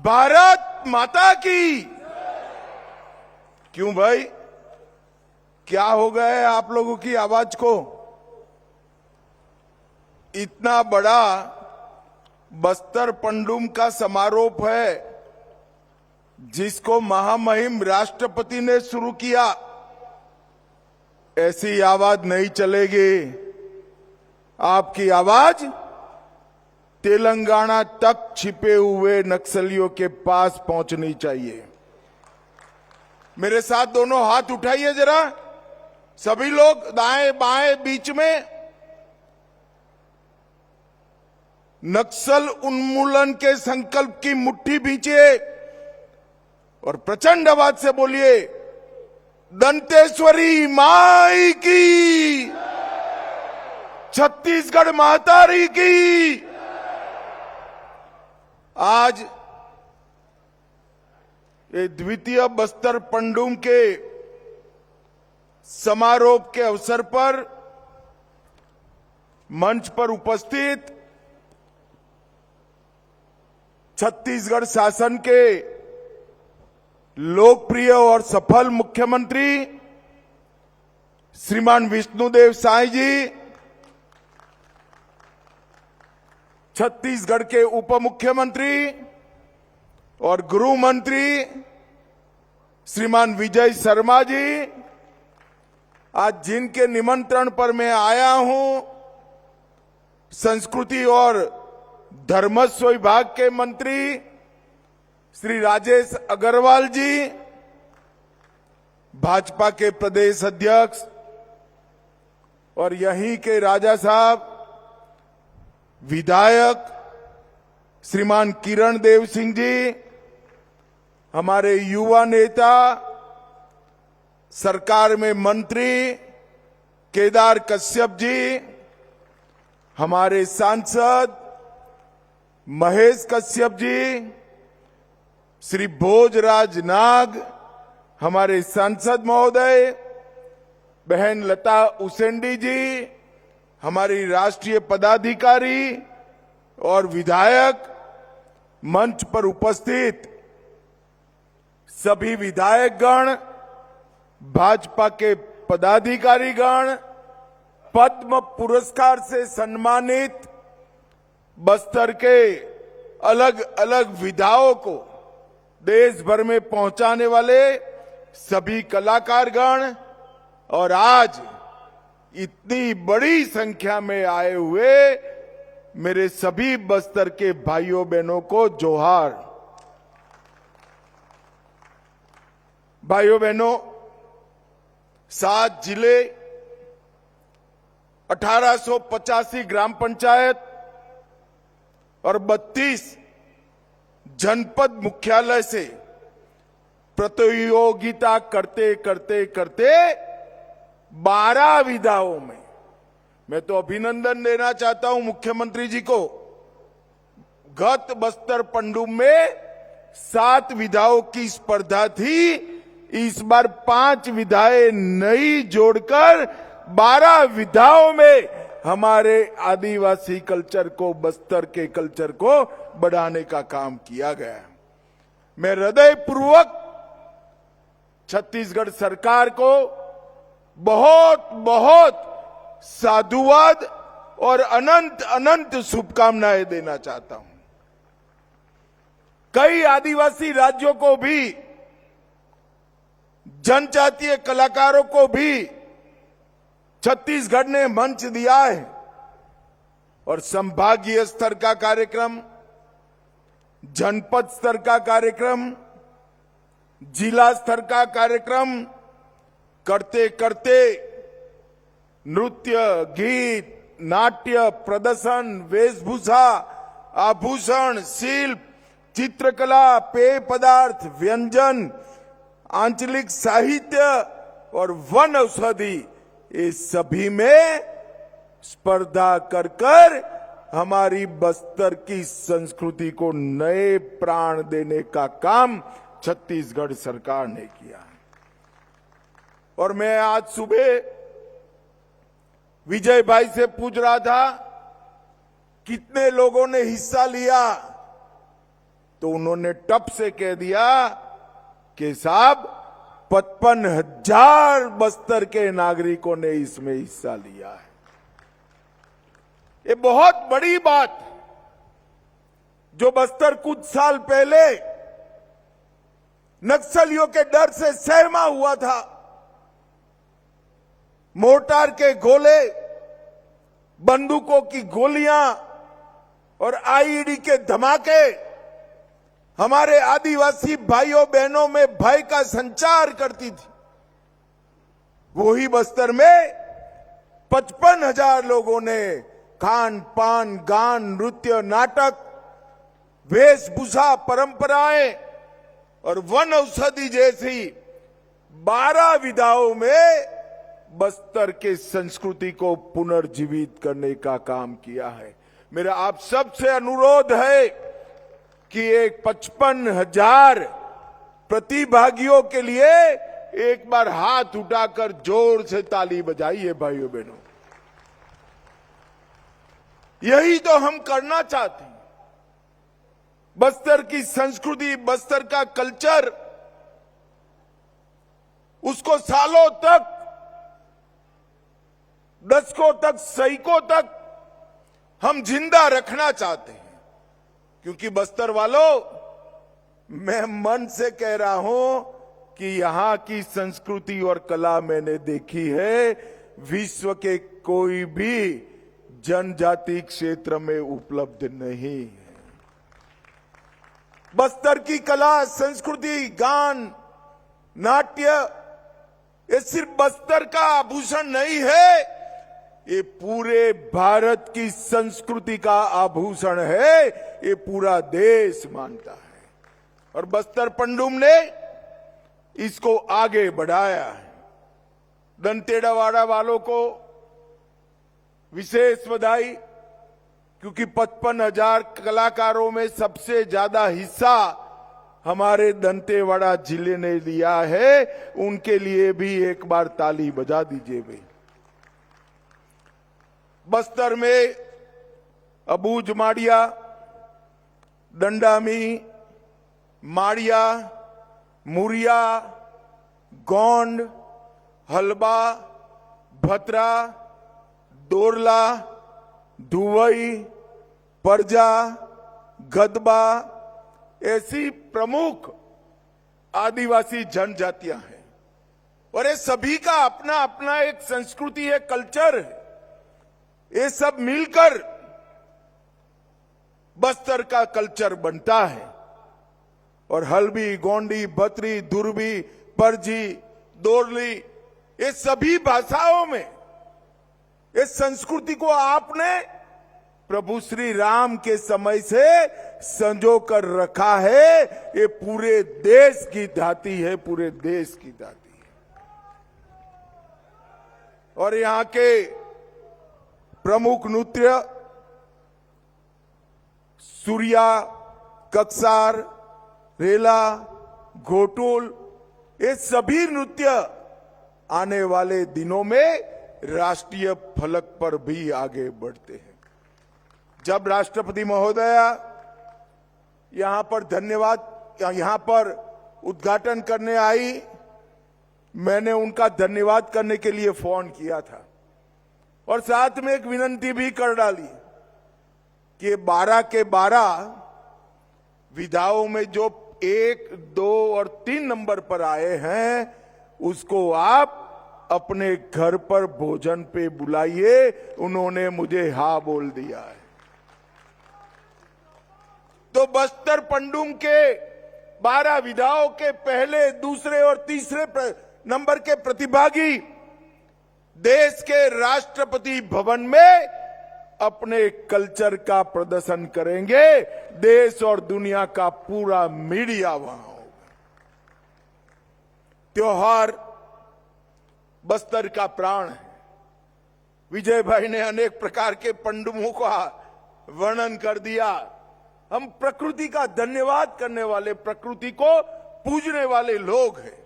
भारत माता की। क्यों भाई, क्या हो गया है आप लोगों की आवाज को? इतना बड़ा बस्तर पंडुम का समारोह है जिसको महामहिम राष्ट्रपति ने शुरू किया। ऐसी आवाज नहीं चलेगी। आपकी आवाज तेलंगाना तक छिपे हुए नक्सलियों के पास पहुंचनी चाहिए। मेरे साथ दोनों हाथ उठाइए जरा, सभी लोग, दाएं बाएं बीच में। नक्सल उन्मूलन के संकल्प की मुट्ठी भींचिए और प्रचंड आवाज से बोलिए, दंतेश्वरी माई की, छत्तीसगढ़ महतारी की। आज ये द्वितीय बस्तर पंडुम के समारोह के अवसर पर मंच पर उपस्थित छत्तीसगढ़ शासन के लोकप्रिय और सफल मुख्यमंत्री श्रीमान विष्णुदेव साय जी, छत्तीसगढ़ के उप मुख्यमंत्री और गृह मंत्री श्रीमान विजय शर्मा जी, आज जिनके निमंत्रण पर मैं आया हूं, संस्कृति और धर्मस्व विभाग के मंत्री श्री राजेश अग्रवाल जी, भाजपा के प्रदेश अध्यक्ष और यहीं के राजा साहब विधायक श्रीमान किरण देव सिंह जी, हमारे युवा नेता सरकार में मंत्री केदार कश्यप जी, हमारे सांसद महेश कश्यप जी, श्री भोजराज नाग, हमारे सांसद महोदय, बहन लता उसेंडी जी, हमारी राष्ट्रीय पदाधिकारी और विधायक, मंच पर उपस्थित सभी विधायकगण, भाजपा के पदाधिकारीगण, पद्म पुरस्कार से सम्मानित बस्तर के अलग अलग विधाओं को देश भर में पहुंचाने वाले सभी कलाकारगण और आज इतनी बड़ी संख्या में आए हुए मेरे सभी बस्तर के भाइयों बहनों को जोहार। भाइयों बहनों, 7 जिले, 1885 ग्राम पंचायत और 32 जनपद मुख्यालय से प्रतियोगिता करते करते करते 12 विधाओं में, मैं तो अभिनंदन देना चाहता हूं मुख्यमंत्री जी को। गत बस्तर पंडुम में 7 विधाओं की स्पर्धा थी, इस बार 5 विधाएं नई जोड़कर 12 विधाओं में हमारे आदिवासी कल्चर को, बस्तर के कल्चर को बढ़ाने का काम किया गया है। मैं हृदयपूर्वक छत्तीसगढ़ सरकार को बहुत बहुत साधुवाद और अनंत अनंत शुभकामनाएं देना चाहता हूं। कई आदिवासी राज्यों को भी, जनजातीय कलाकारों को भी छत्तीसगढ़ ने मंच दिया है और संभागीय स्तर का कार्यक्रम, जनपद स्तर का कार्यक्रम, जिला स्तर का कार्यक्रम करते करते नृत्य, गीत, नाट्य, प्रदर्शन, वेशभूषा, आभूषण, शिल्प, चित्रकला, पेय पदार्थ, व्यंजन, आंचलिक साहित्य और वन औषधि, इस सभी में स्पर्धा कर कर हमारी बस्तर की संस्कृति को नए प्राण देने का काम छत्तीसगढ़ सरकार ने किया। और मैं आज सुबह विजय भाई से पूछ रहा था कितने लोगों ने हिस्सा लिया, तो उन्होंने टप से कह दिया कि साहब 55,000 बस्तर के नागरिकों ने इसमें हिस्सा लिया है। ये बहुत बड़ी बात, जो बस्तर कुछ साल पहले नक्सलियों के डर से सहमा हुआ था, मोर्टार के गोले, बंदूकों की गोलियां और आईईडी के धमाके हमारे आदिवासी भाइयों बहनों में भय का संचार करती थी। वही बस्तर में 55,000 लोगों ने खान पान, गान, नृत्य, नाटक, वेशभूषा, परंपराएं और वन औषधि जैसी 12 विधाओं में बस्तर के संस्कृति को पुनर्जीवित करने का काम किया है। मेरा आप सबसे अनुरोध है कि एक 55,000 प्रतिभागियों के लिए एक बार हाथ उठाकर जोर से ताली बजाइए भाइयों बहनों। यही तो हम करना चाहते हैं। बस्तर की संस्कृति, बस्तर का कल्चर, उसको सालों तक, दशकों तक, सैकों तक हम जिंदा रखना चाहते हैं। क्योंकि बस्तर वालों, मैं मन से कह रहा हूं कि यहां की संस्कृति और कला मैंने देखी है, विश्व के कोई भी जनजाति क्षेत्र में उपलब्ध नहीं है। बस्तर की कला, संस्कृति, गान, नाट्य, ये सिर्फ बस्तर का आभूषण नहीं है, ये पूरे भारत की संस्कृति का आभूषण है। ये पूरा देश मानता है और बस्तर पंडुम ने इसको आगे बढ़ाया है। दंतेवाड़ा वालों को विशेष बधाई, क्योंकि 55,000 कलाकारों में सबसे ज्यादा हिस्सा हमारे दंतेवाड़ा जिले ने लिया है। उनके लिए भी एक बार ताली बजा दीजिए भाई। बस्तर में अबूझ माड़िया, दंडामी, माड़िया, मुरिया, गोंड, हलबा, भतरा, दोरला, धुवई, परजा, गदबा ऐसी प्रमुख आदिवासी जनजातियां हैं और ये सभी का अपना अपना एक संस्कृति है, कल्चर है। ये सब मिलकर बस्तर का कल्चर बनता है और हल्बी, गोंडी, भतरी, दुर्बी, परजी, दोरली, ये सभी भाषाओं में इस संस्कृति को आपने प्रभु श्री राम के समय से संजो कर रखा है। ये पूरे देश की धाती है, पूरे देश की धाती है। और यहां के प्रमुख नृत्य सूर्या, कक्सार, रेला, घोटुल, ये सभी नृत्य आने वाले दिनों में राष्ट्रीय फलक पर भी आगे बढ़ते हैं। जब राष्ट्रपति महोदया यहां पर उद्घाटन करने आई, मैंने उनका धन्यवाद करने के लिए फोन किया था और साथ में एक विनती भी कर डाली कि 12 के 12 विधाओं में जो 1, 2 और 3 नंबर पर आए हैं, उसको आप अपने घर पर भोजन पे बुलाइए। उन्होंने मुझे हाँ बोल दिया है। तो बस्तर पंडुम के 12 विधाओं के पहले, दूसरे और तीसरे नंबर के प्रतिभागी देश के राष्ट्रपति भवन में अपने कल्चर का प्रदर्शन करेंगे। देश और दुनिया का पूरा मीडिया वहां होगा। त्योहार बस्तर का प्राण है। विजय भाई ने अनेक प्रकार के पंडुमों का वर्णन कर दिया। हम प्रकृति का धन्यवाद करने वाले, प्रकृति को पूजने वाले लोग हैं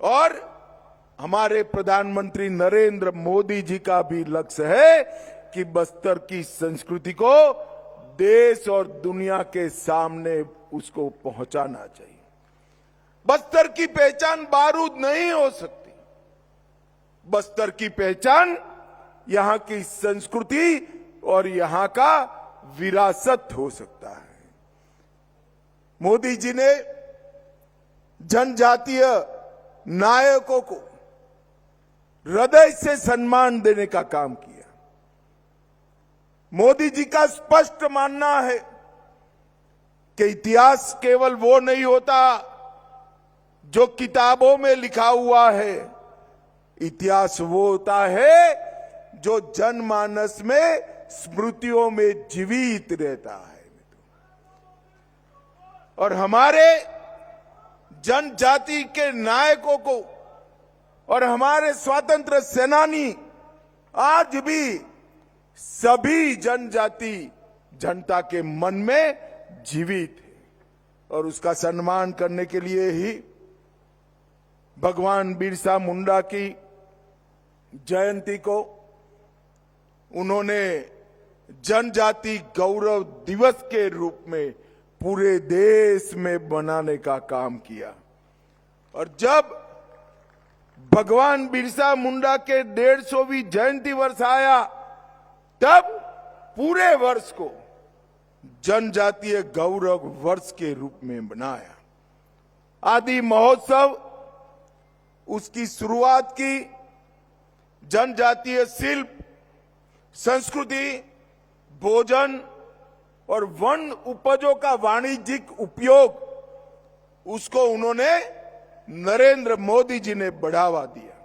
और हमारे प्रधानमंत्री नरेंद्र मोदी जी का भी लक्ष्य है कि बस्तर की संस्कृति को देश और दुनिया के सामने उसको पहुंचाना चाहिए। बस्तर की पहचान बारूद नहीं हो सकती। बस्तर की पहचान यहां की संस्कृति और यहां का विरासत हो सकता है। मोदी जी ने जनजातीय नायकों को हृदय से सम्मान देने का काम किया। मोदी जी का स्पष्ट मानना है कि इतिहास केवल वो नहीं होता जो किताबों में लिखा हुआ है, इतिहास वो होता है जो जनमानस में स्मृतियों में जीवित रहता है। और हमारे जनजाति के नायकों को और हमारे स्वतंत्र सेनानी आज भी सभी जनजाति जनता के मन में जीवित है। और उसका सम्मान करने के लिए ही भगवान बिरसा मुंडा की जयंती को उन्होंने जनजाति गौरव दिवस के रूप में पूरे देश में बनाने का काम किया। और जब भगवान बिरसा मुंडा के 150वीं जयंती वर्ष आया, तब पूरे वर्ष को जनजातीय गौरव वर्ष के रूप में बनाया। आदि महोत्सव उसकी शुरुआत की जनजातीय शिल्प, संस्कृति, भोजन और वन उपजों का वाणिज्यिक उपयोग, उसको उन्होंने नरेंद्र मोदी जी ने बढ़ावा दिया।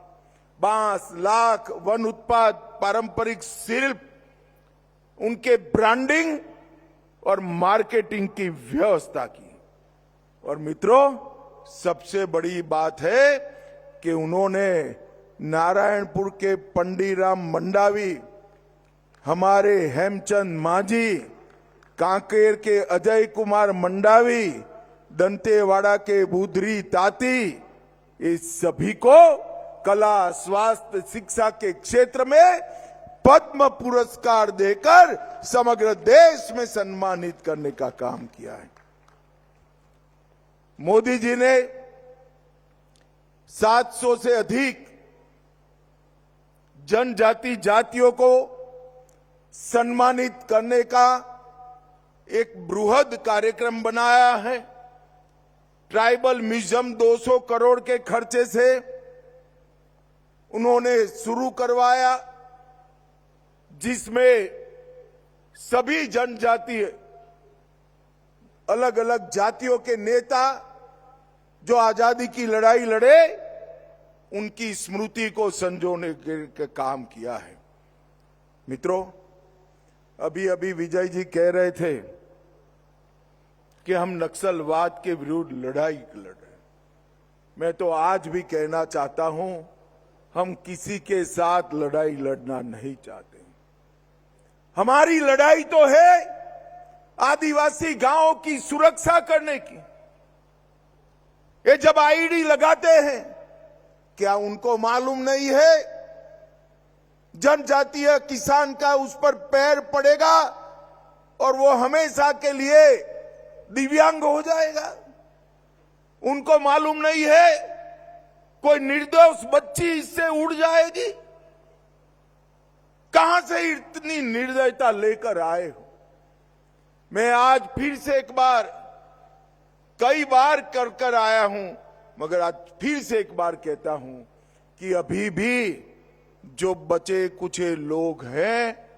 बांस, लाख, वन उत्पाद, पारंपरिक शिल्प, उनके ब्रांडिंग और मार्केटिंग की व्यवस्था की। और मित्रों, सबसे बड़ी बात है कि उन्होंने नारायणपुर के पंडीराम मंडावी, हमारे हेमचंद मांझी, कांकेर के अजय कुमार मंडावी, दंतेवाड़ा के बुधरी ताती, इस सभी को कला, स्वास्थ्य, शिक्षा के क्षेत्र में पद्म पुरस्कार देकर समग्र देश में सम्मानित करने का काम किया है। मोदी जी ने 700 से अधिक जनजाति जातियों को सम्मानित करने का एक बृहद कार्यक्रम बनाया है। ट्राइबल म्यूजियम 200 करोड़ के खर्चे से उन्होंने शुरू करवाया, जिसमें सभी जनजातीय अलग अलग जातियों के नेता जो आजादी की लड़ाई लड़े, उनकी स्मृति को संजोने के काम किया है। मित्रों, अभी अभी विजय जी कह रहे थे कि हम नक्सलवाद के विरुद्ध लड़ाई लड़ रहे। मैं तो आज भी कहना चाहता हूं, हम किसी के साथ लड़ाई लड़ना नहीं चाहते। हमारी लड़ाई तो है आदिवासी गांवों की सुरक्षा करने की। ये जब आईडी लगाते हैं, क्या उनको मालूम नहीं है जनजातीय किसान का उस पर पैर पड़ेगा और वो हमेशा के लिए दिव्यांग हो जाएगा? उनको मालूम नहीं है कोई निर्दोष बच्ची इससे उड़ जाएगी? कहां से इतनी निर्दयता लेकर आए हो? मैं आज फिर से एक बार, कई बार कर आया हूं, मगर आज फिर से एक बार कहता हूं कि अभी भी जो बचे कुछे लोग हैं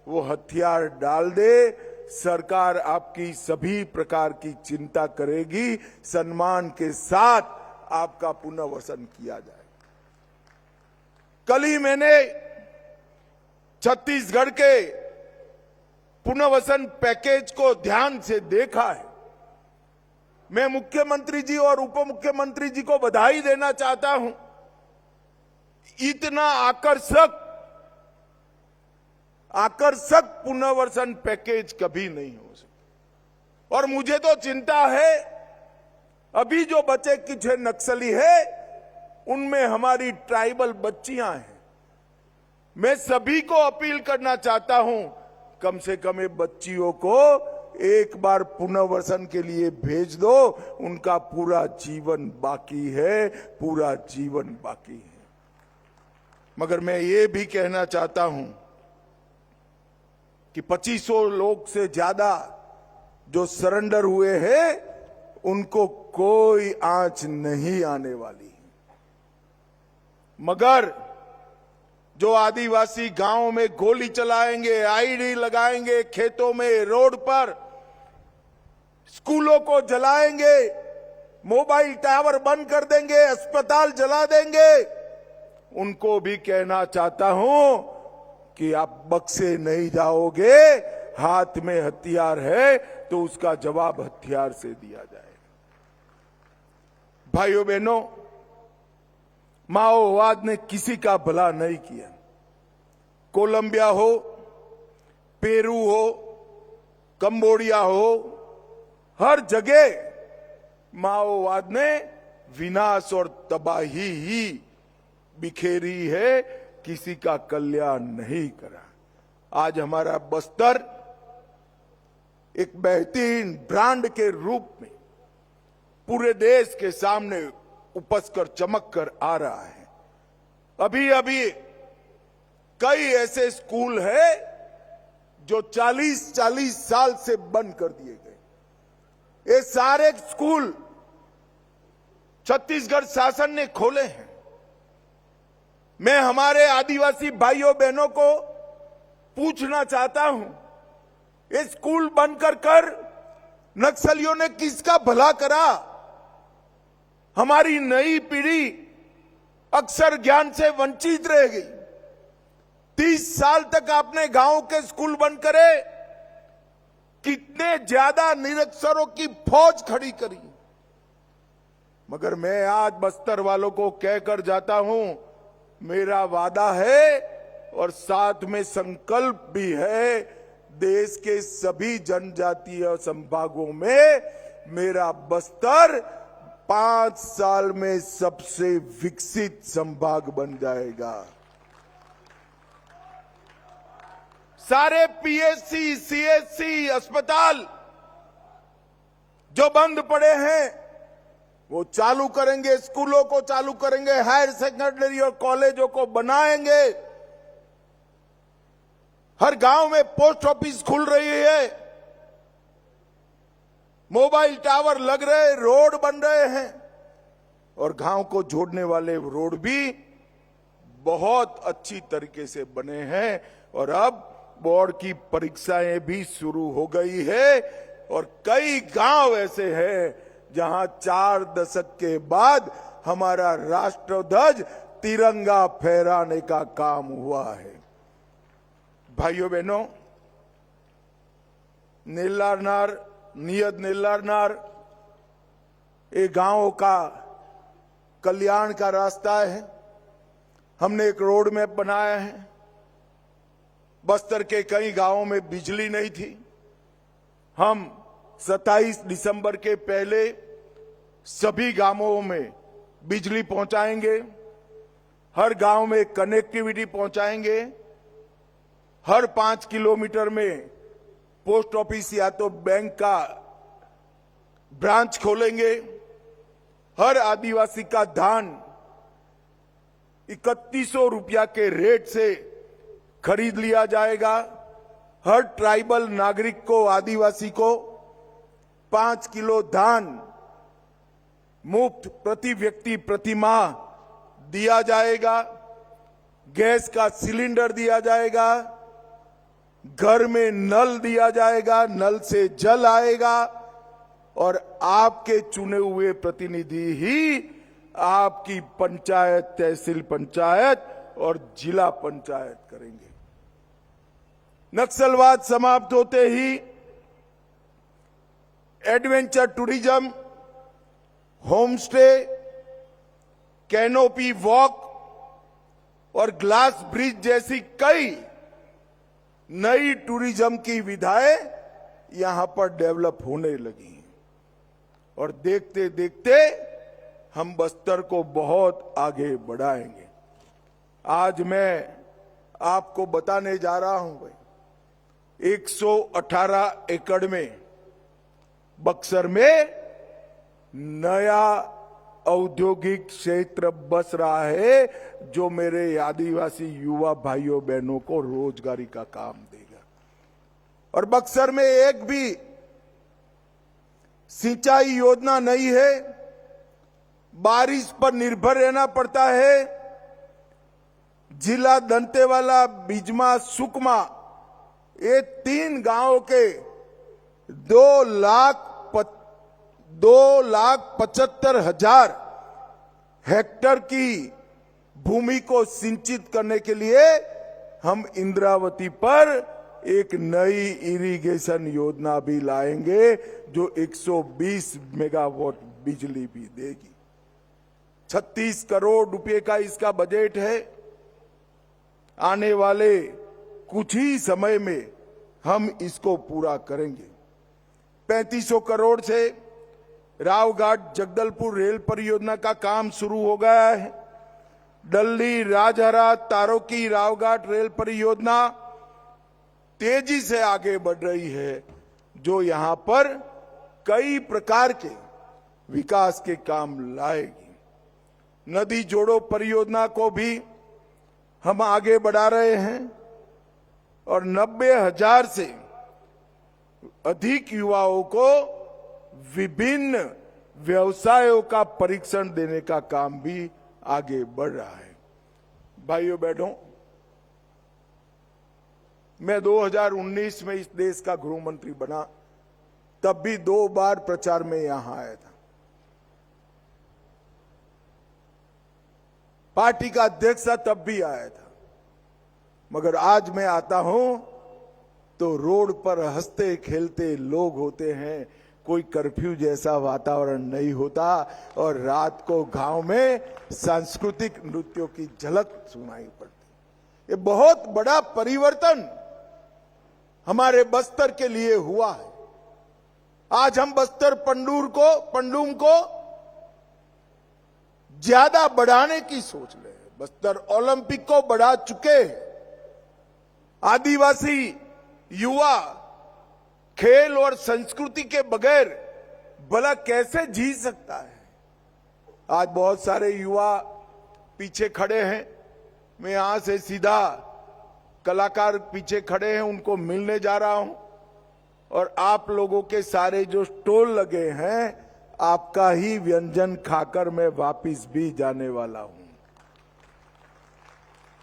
वो हथियार डाल दे, सरकार आपकी सभी प्रकार की चिंता करेगी, सम्मान के साथ आपका पुनर्वसन किया जाए। कल ही मैंने छत्तीसगढ़ के पुनर्वसन पैकेज को ध्यान से देखा है। मैं मुख्यमंत्री जी और उप मुख्यमंत्री जी को बधाई देना चाहता हूं। इतना आकर्षक पुनर्वसन पैकेज कभी नहीं हो सकता। और मुझे तो चिंता है, अभी जो बचे कुछ नक्सली है, उनमें हमारी ट्राइबल बच्चियां हैं। मैं सभी को अपील करना चाहता हूं, कम से कम ये बच्चियों को एक बार पुनर्वसन के लिए भेज दो, उनका पूरा जीवन बाकी है, पूरा जीवन बाकी है। मगर मैं ये भी कहना चाहता हूं कि 2500 लोग से ज्यादा जो सरेंडर हुए हैं, उनको कोई आंच नहीं आने वाली। मगर जो आदिवासी गांव में गोली चलाएंगे, आईडी लगाएंगे, खेतों में, रोड पर, स्कूलों को जलाएंगे, मोबाइल टावर बंद कर देंगे, अस्पताल जला देंगे, उनको भी कहना चाहता हूं कि आप बख्शे नहीं जाओगे। हाथ में हथियार है तो उसका जवाब हथियार से दिया जाएगा। भाइयों बहनों, माओवाद ने किसी का भला नहीं किया। कोलंबिया हो, पेरू हो, कंबोडिया हो, हर जगह माओवाद ने विनाश और तबाही ही बिखेरी है, किसी का कल्याण नहीं करा। आज हमारा बस्तर एक बेहतरीन ब्रांड के रूप में पूरे देश के सामने उपस कर चमक कर आ रहा है। अभी अभी कई ऐसे स्कूल हैं जो 40-40 साल से बंद कर दिए गए। ये सारे स्कूल छत्तीसगढ़ शासन ने खोले हैं। मैं हमारे आदिवासी भाइयों बहनों को पूछना चाहता हूं, ये स्कूल बंद कर नक्सलियों ने किसका भला करा? हमारी नई पीढ़ी अक्षर ज्ञान से वंचित रह गई। 30 साल तक आपने गांव के स्कूल बंद करे, कितने ज्यादा निरक्षरों की फौज खड़ी करी। मगर मैं आज बस्तर वालों को कहकर जाता हूं, मेरा वादा है और साथ में संकल्प भी है, देश के सभी जनजातीय संभागों में मेरा बस्तर 5 साल में सबसे विकसित संभाग बन जाएगा। सारे पीएचसी, सीएचसी अस्पताल जो बंद पड़े हैं वो चालू करेंगे, स्कूलों को चालू करेंगे, हायर सेकेंडरी और कॉलेजों को बनाएंगे। हर गांव में पोस्ट ऑफिस खुल रही है, मोबाइल टावर लग रहे, रोड बन रहे हैं और गांव को जोड़ने वाले रोड भी बहुत अच्छी तरीके से बने हैं। और अब बोर्ड की परीक्षाएं भी शुरू हो गई है और कई गांव ऐसे हैं जहां 4 दशक के बाद हमारा राष्ट्रध्वज तिरंगा फहराने का काम हुआ है। भाइयों बहनों, नेल्लारनार, नियत नेल्लारनार एक गांव का कल्याण का रास्ता है। हमने एक रोड मैप बनाया है। बस्तर के कई गांवों में बिजली नहीं थी। हम 27 दिसंबर के पहले सभी गांवों में बिजली पहुंचाएंगे, हर गांव में कनेक्टिविटी पहुंचाएंगे, हर 5 किलोमीटर में पोस्ट ऑफिस या तो बैंक का ब्रांच खोलेंगे, हर आदिवासी का धान 3100 रुपया के रेट से खरीद लिया जाएगा। हर ट्राइबल नागरिक को, आदिवासी को 5 किलो धान मुफ्त प्रति व्यक्ति प्रति माह दिया जाएगा। गैस का सिलेंडर दिया जाएगा, घर में नल दिया जाएगा, नल से जल आएगा और आपके चुने हुए प्रतिनिधि ही आपकी पंचायत, तहसील पंचायत और जिला पंचायत करेंगे। नक्सलवाद समाप्त होते ही adventure tourism, home stay, canopy walk और ग्लास ब्रिज जैसी कई नई टूरिज्म की विधाएं यहां पर डेवलप होने लगी हैं और देखते देखते हम बस्तर को बहुत आगे बढ़ाएंगे। आज मैं आपको बताने जा रहा हूं भाई, 118 एकड़ में बक्सर में नया औद्योगिक क्षेत्र बस रहा है, जो मेरे आदिवासी युवा भाइयों बहनों को रोजगारी का काम देगा। और बक्सर में एक भी सिंचाई योजना नहीं है, बारिश पर निर्भर रहना पड़ता है। जिला दंतेवाला, बिजमा, सुकमा, ये 3 गांवों के 2,75,000 हेक्टेयर की भूमि को सिंचित करने के लिए हम इंद्रावती पर एक नई इरिगेशन योजना भी लाएंगे, जो 120 मेगावाट बिजली भी देगी। 36 करोड़ रुपए का इसका बजट है। आने वाले कुछ ही समय में हम इसको पूरा करेंगे। 3500 करोड़ से रावघाट जगदलपुर रेल परियोजना का काम शुरू हो गया है। डल्ली, राजहरा, तारोकी, रावघाट रेल परियोजना तेजी से आगे बढ़ रही है, जो यहां पर कई प्रकार के विकास के काम लाएगी। नदी जोड़ो परियोजना को भी हम आगे बढ़ा रहे हैं और 90,000 से अधिक युवाओं को विभिन्न व्यवसायों का परीक्षण देने का काम भी आगे बढ़ रहा है। भाइयों बहनों, मैं 2019 में इस देश का गृह मंत्री बना, तब भी 2 बार प्रचार में यहां आया था। पार्टी का अध्यक्ष था, तब भी आया था। मगर आज मैं आता हूं तो रोड पर हंसते खेलते लोग होते हैं, कोई कर्फ्यू जैसा वातावरण नहीं होता और रात को गांव में सांस्कृतिक नृत्यों की झलक सुनाई पड़ती। ये बहुत बड़ा परिवर्तन हमारे बस्तर के लिए हुआ है। आज हम बस्तर पंडूम को ज्यादा बढ़ाने की सोच रहे हैं। बस्तर ओलंपिक को बढ़ा चुके हैं। आदिवासी युवा खेल और संस्कृति के बगैर भला कैसे जी सकता है। आज बहुत सारे युवा पीछे खड़े हैं। मैं यहां से सीधा कलाकार पीछे खड़े हैं, उनको मिलने जा रहा हूं। और आप लोगों के सारे जो स्टॉल लगे हैं, आपका ही व्यंजन खाकर मैं वापिस भी जाने वाला हूं।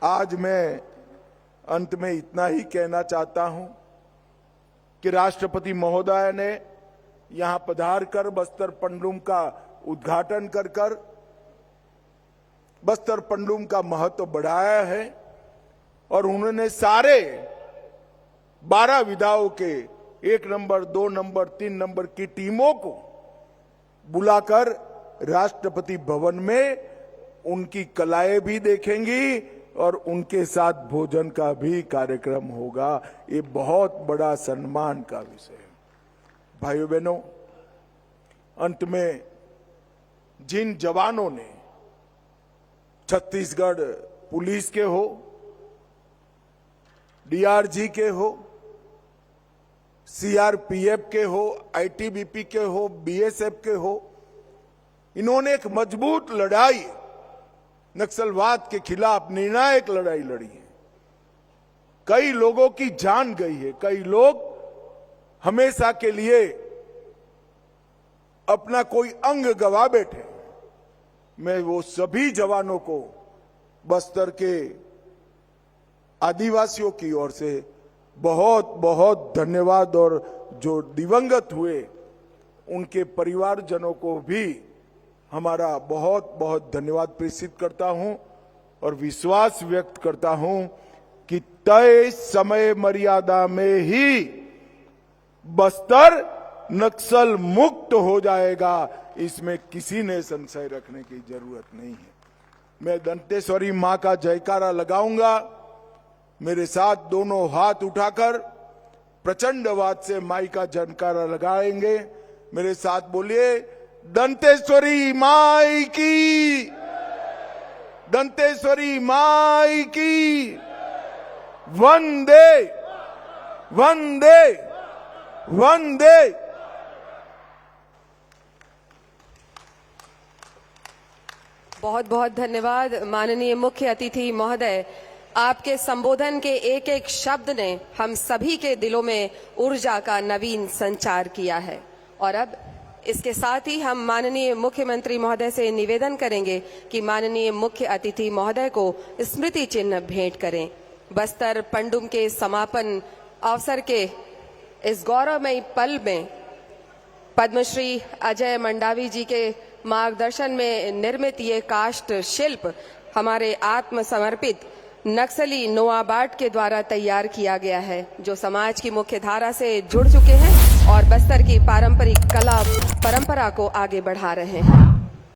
आज मैं अंत में इतना ही कहना चाहता हूं कि राष्ट्रपति महोदय ने यहां पधार कर बस्तर पंडूम का उद्घाटन कर बस्तर पंडूम का महत्व बढ़ाया है और उन्होंने सारे 12 विधाओं के 1 नंबर, 2 नंबर, 3 नंबर की टीमों को बुलाकर राष्ट्रपति भवन में उनकी कलाएं भी देखेंगी और उनके साथ भोजन का भी कार्यक्रम होगा। ये बहुत बड़ा सम्मान का विषय है। भाइयों बहनों, अंत में जिन जवानों ने छत्तीसगढ़ पुलिस के हो, डीआरजी के हो, सीआरपीएफ के हो, आईटीबीपी के हो, बीएसएफ के हो, इन्होंने एक मजबूत लड़ाई नक्सलवाद के खिलाफ निर्णायक लड़ाई लड़ी है। कई लोगों की जान गई है, कई लोग हमेशा के लिए अपना कोई अंग गवा बैठे। मैं वो सभी जवानों को बस्तर के आदिवासियों की ओर से बहुत बहुत धन्यवाद और जो दिवंगत हुए उनके परिवारजनों को भी हमारा बहुत बहुत धन्यवाद प्रेषित करता हूं और विश्वास व्यक्त करता हूं कि तय समय मर्यादा में ही बस्तर नक्सल मुक्त हो जाएगा। इसमें किसी ने संशय रखने की जरूरत नहीं है। मैं दंतेश्वरी मां का जयकारा लगाऊंगा। मेरे साथ दोनों हाथ उठाकर प्रचंडवाद से माई का जयकारा लगाएंगे। मेरे साथ बोलिए, दंतेश्वरी माई की, दंतेश्वरी माई की, वंदे वंदे वंदे। बहुत बहुत धन्यवाद माननीय मुख्य अतिथि महोदय। आपके संबोधन के एक एक शब्द ने हम सभी के दिलों में ऊर्जा का नवीन संचार किया है। और अब इसके साथ ही हम माननीय मुख्यमंत्री महोदय से निवेदन करेंगे कि माननीय मुख्य अतिथि महोदय को स्मृति चिन्ह भेंट करें। बस्तर पंडुम के समापन अवसर के इस गौरवमयी पल में पद्मश्री अजय मंडावी जी के मार्गदर्शन में निर्मित ये काष्ठ शिल्प हमारे आत्मसमर्पित नक्सली नोआबाट के द्वारा तैयार किया गया है, जो समाज की मुख्य धारा से जुड़ चुके हैं और बस्तर की पारंपरिक कला परंपरा को आगे बढ़ा रहे हैं।